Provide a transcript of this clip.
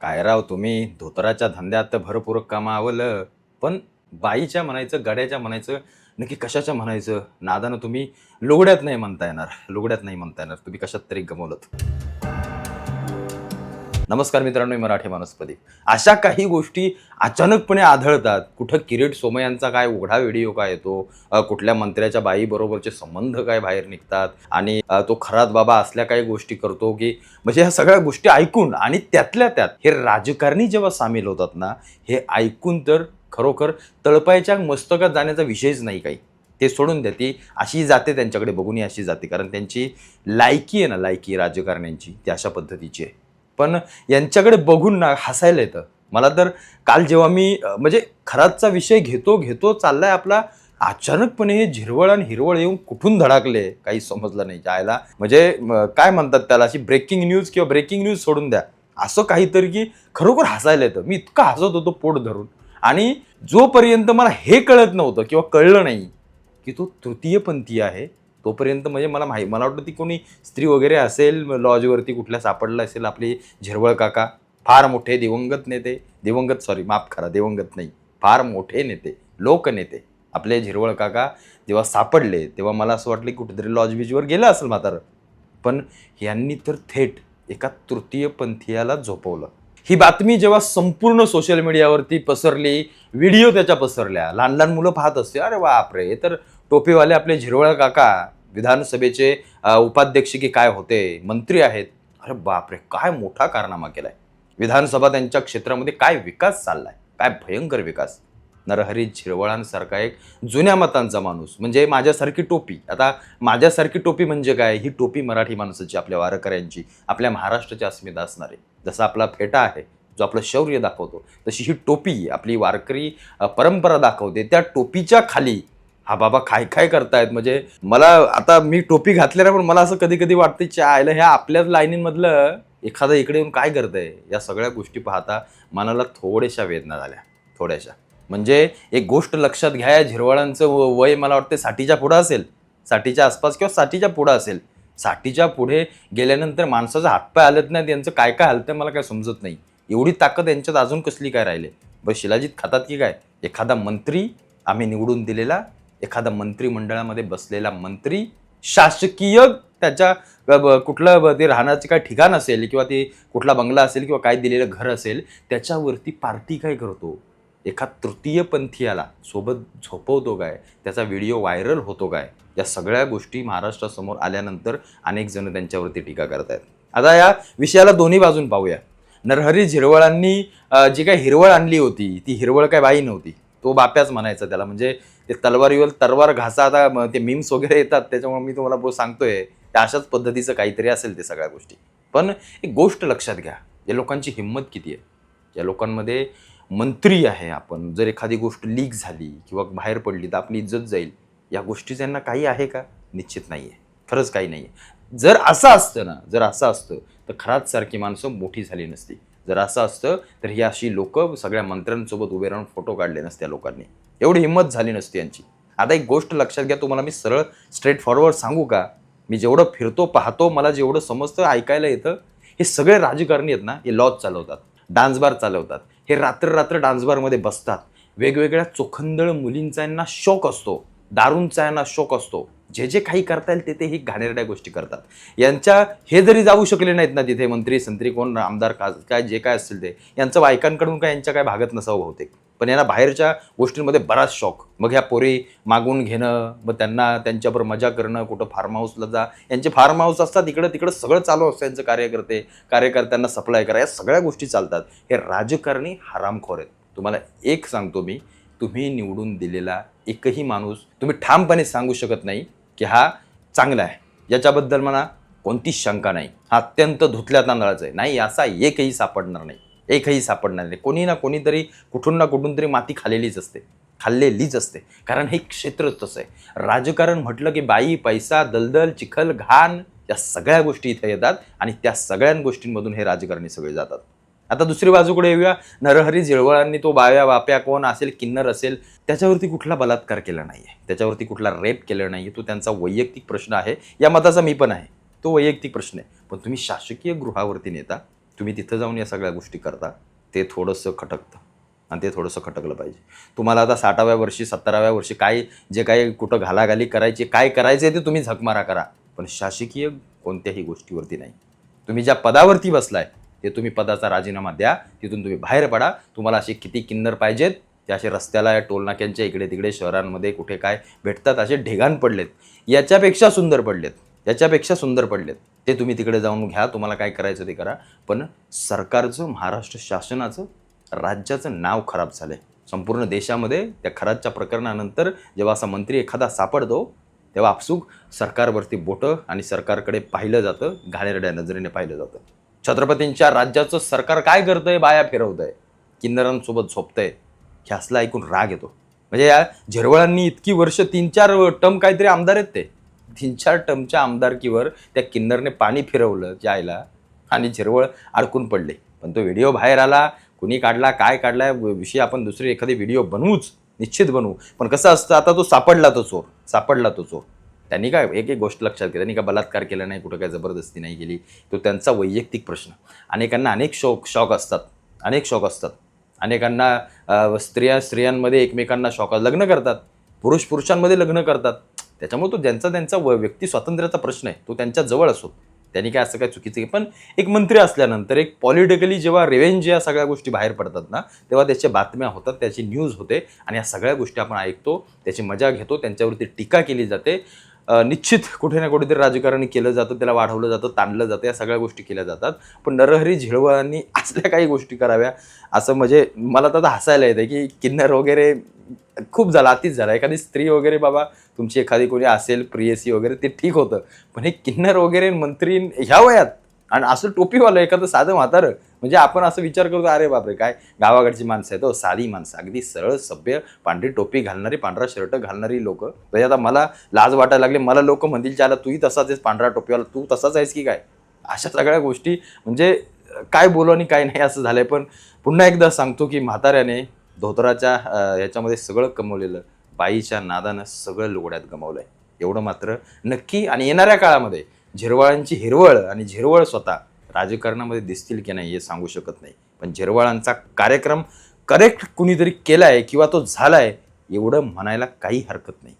काय राव तुम्ही धोतराच्या धंद्यात भरपूर कमावलं, पण बाईच्या म्हणायचं, गड्याच्या म्हणायचं, नक्की कशाच्या म्हणायचं? नादानं तुम्ही लुगड्यात नाही म्हणता येणार, लुगड्यात नाही म्हणता येणार. तुम्ही कशात तरी गमावलंत. नमस्कार मित्रांनो, मी मराठी माणूसपदी. अशा काही गोष्टी अचानकपणे आढळतात. कुठं किरीट सोमय्यांचा काय उघडा व्हिडिओ काय येतो, कुठल्या मंत्र्याच्या बाईबरोबरचे संबंध काय बाहेर निघतात आणि तो खरात बाबा असल्या काही गोष्टी करतो की म्हणजे ह्या सगळ्या गोष्टी ऐकून आणि त्यातल्या त्यात हे राजकारणी जेव्हा सामील होतात ना, हे ऐकून तर खरोखर तळपायाच्या मस्तकात जाण्याचा विषयच नाही काही. ते सोडून द्या, ती अशी जाते त्यांच्याकडे बघून अशी जाते, कारण त्यांची लायकी आहे ना, लायकी राजकारण्यांची ती अशा पद्धतीची आहे. पण यांच्याकडे बघून ना हसायला येतं मला. तर काल जेव्हा मी म्हणजे खरातचा विषय घेतो चाललाय आपला, अचानकपणे हे झिरवळ आणि हिरवळ येऊन कुठून धडाकले काही समजलं नाही. जायला म्हणजे काय म्हणतात त्याला, अशी ब्रेकिंग न्यूज किंवा ब्रेकिंग न्यूज सोडून द्या, असं काहीतरी की खरोखर हसायला येतं. मी इतका हसत होतो पोट धरून. आणि जोपर्यंत मला हे कळत नव्हतं किंवा कळलं नाही की तो तृतीयपंथी आहे, तोपर्यंत म्हणजे मला वाटतं ती कोणी स्त्री वगैरे असेल, लॉजवरती कुठल्या सापडलं असेल आपली झिरवळ काका. फार मोठे दिवंगत नेते, दिवंगत नाही, फार मोठे नेते, लोकनेते आपले झिरवळ काका जेव्हा सापडले तेव्हा मला असं वाटलं की कुठेतरी लॉज बीचवर गेलं असेल म्हातारं. पण यांनी तर थेट एका तृतीयपंथीयाला झोपवलं. ही बातमी जेव्हा संपूर्ण सोशल मीडियावरती पसरली, व्हिडिओ त्याच्या पसरल्या, लहान लहान मुलं पाहत असते, अरे बापरे, हे तर टोपीवाले आपले झिरवळ काका विधानसभेचे उपाध्यक्ष की काय होते, मंत्री आहेत. अरे बापरे, काय मोठा कारनामा केलाय. विधानसभा त्यांच्या क्षेत्रामध्ये काय विकास चाललाय, काय भयंकर विकास. नरहरी झिरवळांसारखा एक जुन्या मतांचा माणूस, म्हणजे माझ्यासारखी टोपी. आता माझ्यासारखी टोपी म्हणजे काय, ही टोपी मराठी माणसाची, आपल्या वारकऱ्यांची, आपल्या महाराष्ट्राची अस्मिता असणारी. जसा आपला फेटा आहे जो आपलं शौर्य दाखवतो, तशी ही टोपी आपली वारकरी परंपरा दाखवते. त्या टोपीच्या खाली हा बाबा काय काय करतायत. म्हणजे मला आता मी टोपी घातल्या पण मला असं कधी कधी वाटतं, चायला ह्या आपल्याच लाईनीमधलं एखादं इकडे येऊन काय करतंय. या सगळ्या गोष्टी पाहता मनाला थोड्याशा वेदना झाल्या, थोड्याशा. म्हणजे एक गोष्ट लक्षात घ्या, या झिरवळांचं वय मला वाटतं 60च्या पुढं असेल, 60च्या आसपास किंवा 60च्या पुढं असेल. 60च्या पुढे गेल्यानंतर माणसाचा हातपाय हलत नाही, त्यांचं काय काय हलतं मला काय समजत नाही. एवढी ताकद यांच्यात अजून कसली काय राहिले. बस शिलाजीत खातात की काय. एखादा मंत्री आम्ही निवडून दिलेला, एखादा मंत्रिमंडळामध्ये बसलेला मंत्री, शासकीय त्याच्या कुठलं ते राहण्याचे काय ठिकाण असेल किंवा ते कुठला बंगला असेल किंवा काय दिलेलं घर असेल, त्याच्यावरती पार्टी काय करतो, एका तृतीयपंथीयाला सोबत झोपवतो काय, त्याचा व्हिडिओ व्हायरल होतो काय. या सगळ्या गोष्टी महाराष्ट्रासमोर आल्यानंतर अनेक जण त्यांच्यावरती टीका करतायत. आता या विषयाला दोन्ही बाजून पाहूया. नरहरी झिरवळांनी जी काय हिरवळ आणली होती, ती हिरवळ काय बाई नव्हती, तो बाप्याच म्हणायचा त्याला. म्हणजे ते तलवारीवर तलवार घासा, आता ते मीम्स वगैरे येतात त्याच्यामुळे मी तुम्हाला सांगतोय, त्या अशाच पद्धतीचं काहीतरी असेल ते सगळ्या गोष्टी. पण एक गोष्ट लक्षात घ्या, या लोकांची हिंमत किती आहे. या लोकांमध्ये मंत्री आहे, आपण जर एखादी गोष्ट लीक झाली किंवा बाहेर पडली तर आपली इज्जत जाईल, या गोष्टी त्यांना काही आहे का? निश्चित नाही आहे, खरंच काही नाही आहे. जर असं असतं ना, जर असं असतं तर खरात सारखी माणसं मोठी झाली नसती. जर असं असतं तर ही अशी लोक सगळ्या मंत्र्यांसोबत उभे राहून फोटो काढले नसत्या लोकांनी, एवढी हिंमत झाली नसती यांची. आता एक गोष्ट लक्षात घ्या, तुम्हाला मी सरळ स्ट्रेट फॉरवर्ड सांगू का, मी जेवढं फिरतो पाहतो, मला जेवढं समजतं ऐकायला येतं, हे सगळे राजकारणी आहेत ना, हे लॉज चालवतात, डान्स बार चालवतात. हे रात्र डान्स बारमध्ये बसतात. वेगवेगळ्या चोखंदळ मुलींचा यांना शौक असतो, दारूंचा यांना शौक असतो. जे जे काही करता येईल ते ही घाणेरड्या गोष्टी करतात. यांच्या हे जरी जाऊ शकले नाहीत ना तिथे, मंत्री संत्री कोण आमदार काय जे काय असतील ते, यांचं बायकांकडून काय यांच्या काय भागत नसावं बहुतेक, पण यांना बाहेरच्या गोष्टींमध्ये बराच शौक. मग ह्या पोरी मागून घेणं, मग त्यांना त्यांच्याबरोबर मजा करणं, कुठं फार्म हाऊसला जा, यांचे फार्म हाऊस असतात, इकडं तिकडं सगळं चालू असतं यांचं. कार्यकर्त्यांना सप्लाय करा, या सगळ्या गोष्टी चालतात. हे राजकारणी हरामखोर आहेत. तुम्हाला एक सांगतो मी, तुम्ही निवडून दिलेला एकही माणूस तुम्ही ठामपणे सांगू शकत नाही की हा चांगला आहे, याच्याबद्दल मला कोणतीच शंका नाही. हा अत्यंत धुतल्या तांदळाचा आहे, नाही असा एकही सापडणार नाही. कोणी ना कोणीतरी कुठून ना कुठून तरी माती खाल्लेलीच असते. कारण हे क्षेत्रच तसं आहे. राजकारण म्हटलं की बाई, पैसा, दलदल, चिखल, घाण, या सगळ्या गोष्टी इथे येतात आणि त्या सगळ्या गोष्टींमधून हे राजकारणी सगळे जातात. आता दुसरी बाजूकडे येऊया. नरहरी झिरवळांनी तो बाप्या कोण असेल, किन्नर असेल, त्याच्यावरती कुठला बलात्कार केला नाही आहे, त्याच्यावरती कुठला रेप केला नाही आहे. तो त्यांचा वैयक्तिक प्रश्न आहे, या मताचा मी पण आहे, तो वैयक्तिक प्रश्न आहे. पण तुम्ही शासकीय गृहावरती नेता, तुम्ही तिथं जाऊन या सगळ्या गोष्टी करता, ते थोडंसं खटकतं आणि ते थोडंसं खटकलं पाहिजे. तुम्हाला आता 60व्या वर्षी 70व्या वर्षी काय जे काही कुठं घालाघाली करायची, काय करायचं आहे ते तुम्ही झकमारा करा, पण शासकीय कोणत्याही गोष्टीवरती नाही. तुम्ही ज्या पदावरती बसलाय ते तुम्ही पदाचा राजीनामा द्या, तिथून तुम्ही बाहेर पडा. तुम्हाला असे किती किन्नर पाहिजेत ते असे रस्त्याला टोलनाक्यांच्या इकडे तिकडे शहरांमध्ये कुठे काय भेटतात असे ढेगाण पडलेत, याच्यापेक्षा सुंदर पडलेत, याच्यापेक्षा सुंदर पडलेत. ते तुम्ही तिकडे जाऊन घ्या, तुम्हाला काय करायचं ते करा. पण सरकारचं, महाराष्ट्र शासनाचं, राज्याचं नाव खराब झालंय संपूर्ण देशामध्ये. त्या खराबच्या प्रकरणानंतर जेव्हा असा मंत्री एखादा सापडतो तेव्हा आपसूक सरकारवरती बोटं आणि सरकारकडे पाहिलं जातं, घाणेरड्या नजरेने पाहिलं जातं. छत्रपतींच्या राज्याचं सरकार काय करतंय, बाया फिरवतंय, किन्नरांसोबत झोपतंय, हे असलं ऐकून राग येतो. म्हणजे या झिरवळांनी इतकी वर्ष 3-4 टर्म काहीतरी आमदार आहेत, ते 3-4 टर्मच्या आमदारकीवर त्या किन्नरने पाणी फिरवलं जायला आणि झिरवळ अडकून पडले. पण तो व्हिडिओ बाहेर आला, कुणी काढला, काय काढलाय विषय आपण दुसरी एखादी व्हिडिओ बनवूच, निश्चित बनवू. पण कसं असतं, आता तो सापडला तो चोर. त्यांनी काय एक एक गोष्ट लक्षात घ्या, त्यांनी काय बलात्कार केला नाही, कुठं काय जबरदस्ती नाही केली, तो त्यांचा वैयक्तिक प्रश्न. अनेकांना अनेक शौक असतात. अनेकांना स्त्रियांमध्ये एकमेकांना शौक, लग्न करतात, पुरुषांमध्ये लग्न करतात. त्याच्यामुळे तो त्यांचा व्यक्ती स्वातंत्र्याचा प्रश्न आहे, तो त्यांच्या जवळ असो. त्यांनी काय असं काय चुकीचं आहे. पण एक मंत्री असल्यानंतर एक पॉलिटिकली जेव्हा रिव्हेंज या सगळ्या गोष्टी बाहेर पडतात ना, तेव्हा त्याच्या बातम्या होतात, त्याची न्यूज होते आणि या सगळ्या गोष्टी आपण ऐकतो, त्याची मजा घेतो, त्यांच्यावरती टीका केली जाते. निश्चित कुठे ना कुठेतरी राजकारण केलं जातं, त्याला वाढवलं जातं, ताणलं जातं, या सगळ्या गोष्टी केल्या जातात. पण नरहरी झिरवळांनी असल्या काही गोष्टी कराव्या असं म्हणजे मला तर आता हसायला येतं की किन्नर वगैरे खूप झालं, अतिच झालं. एखादी स्त्री वगैरे बाबा तुमची एखादी कोणी असेल प्रियसी वगैरे ते ठीक होतं, पण हे किन्नर वगैरे मंत्री ह्या वयात आणि असं टोपीवालं एखादं साधं म्हातारं, म्हणजे आपण असं विचार करतो अरे बापरे काय गावाकडची माणसं आहेत, साधी माणसं, अगदी सरळ सभ्य, पांढरी टोपी घालणारी, पांढरा शर्ट घालणारी लोक. म्हणजे आता मला लाज वाटायला लागली, मला लोक म्हणतील त्याला तूही तसाच आहेस, पांढरा टोपीवाला तू तसाच आहेस की काय. अशा सगळ्या गोष्टी म्हणजे काय बोलू आणि काय नाही असं झालंय. पण पुन्हा एकदा सांगतो की म्हाताऱ्याने धोतराच्या याच्यामध्ये सगळं कमवलेलं, बाईच्या नादानं सगळं लुगड्यात गमावलंय, एवढं मात्र नक्की. आणि येणाऱ्या काळामध्ये झिरवाळांची हिरवळ आणि झिरवळ स्वतः राजकारणामध्ये दिसतील की नाही हे सांगू शकत नाही. पण झिरवाळांचा कार्यक्रम करेक्ट कुणीतरी केलाय किंवा तो झालाय एवढं म्हणायला काही हरकत नाही.